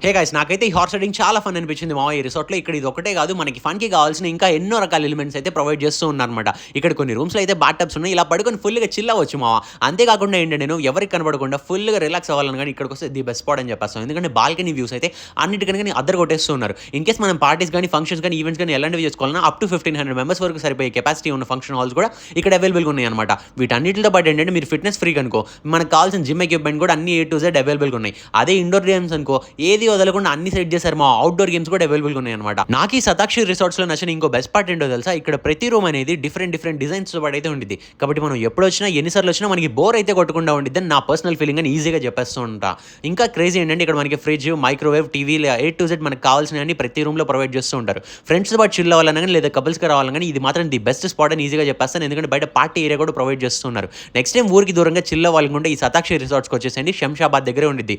Hey guys, నాకైతే ఈ horse riding చాలా ఫన్ అనిపించింది మా ఈ రిసార్ట్లో. ఇక్కడ ఇది ఒకటే కాదు, మనకి ఫన్కి కావాల్సిన ఇంకా ఎన్నో రకాల ఎలిమెంట్స్ అయితే ప్రొవైడ్ చేస్తూ ఉన్నారనమాట. ఇక్కడ కొన్ని రూమ్స్లో అయితే బాత్ టబ్స్ ఉన్నాయి, ఇలా పడుకొని ఫుల్గా చిల్ అవ్వచ్చు మావా. అంతేకాకుండా ఏంటంటే నేను ఎవరికి కనబడకుండా ఫుల్గా రిలాక్స్ అవ్వాలని కానీ ఇక్కడికి వస్తే ది బెస్ట్ స్పాట్ అని చెప్పేస్తాను. ఎందుకంటే బాల్కనీ వ్యూస్ అయితే అన్నిటికన్నా అద్దరు కొట్టేస్తూ ఉన్నారు. ఇన్ కేస్ మనం పార్టీస్ కానీ ఫంక్షన్స్ కానీ ఈవెంట్స్ కానీ ఎలాంటివి చేసుకోవాలన్నా అప్ టు 1500 మెంబర్స్ వరకు సరిపోయే కెపాసిటీ ఉన్న ఫంక్షన్ హాల్స్ కూడా ఇక్కడ అవైలబుల్గా ఉన్నాయి అనమాట. వీటన్నిటితో పాటు ఏంటంటే మీరు ఫిట్నెస్ ఫ్రీక్ అనుకో, మనకు కావాల్సిన జిమ్ ఎక్విప్మెంట్ కూడా అన్ని A to Z అవైలబుల్గా ఉన్నాయి. అదే ఇండోర్ గేమ్స్ అనుకో, ఏది వదలకుండా అన్ని సెట్ చేశారు. మా అవుట్డోర్ గేమ్స్ కూడా అవైలబుల్గా ఉన్నాయి అనమాట. నాకు ఈ శతాక్షి రిసార్ట్స్లో నచ్చిన ఇంకో బెస్ట్ పార్ట్ ఏంటో తెలుసా, ఇక్కడ ప్రతి రూమ్ అనేది డిఫరెంట్ డిజైన్స్తో పాటు అయితే ఉంటుంది. కాబట్టి మనం ఎప్పుడు వచ్చినా ఎన్నిసార్లు వచ్చినా మనకి బోర్ అయితే కొట్టకుండా ఉండిద్ది అని నా పర్సనల్ ఫీలింగ్ అని ఈజీగా చెప్పేస్తూ ఉంటా. ఇంకా క్రేజీ ఏంటంటే ఇక్కడ మనకి fridge, microwave, TV A to Z మనకు కావాల్సినవన్నీ ప్రతి రూమ్లో ప్రొవైడ్ చేస్తూ ఉంటారు. ఫ్రెండ్స్తో పాటు చిల్ అవ్వాలన్నా కానీ లేదా కపుల్స్గా రావాలన్నా కానీ ఇది మాత్రం ది బెస్ట్ స్పాట్ అని ఈజీగా చెప్పేస్తాను. ఎందుకంటే బయట పార్టీ ఏరియా కూడా ప్రొవైడ్ చేస్తున్నారు. నెక్స్ట్ టైం ఊరికి దూరంగా చిల్ అవ్వాలనుకుంటే ఈ శతాక్షి రిసార్ట్స్కి వచ్చేసండి, శంషాబాద్ దగ్గరే ఉండిద్ది.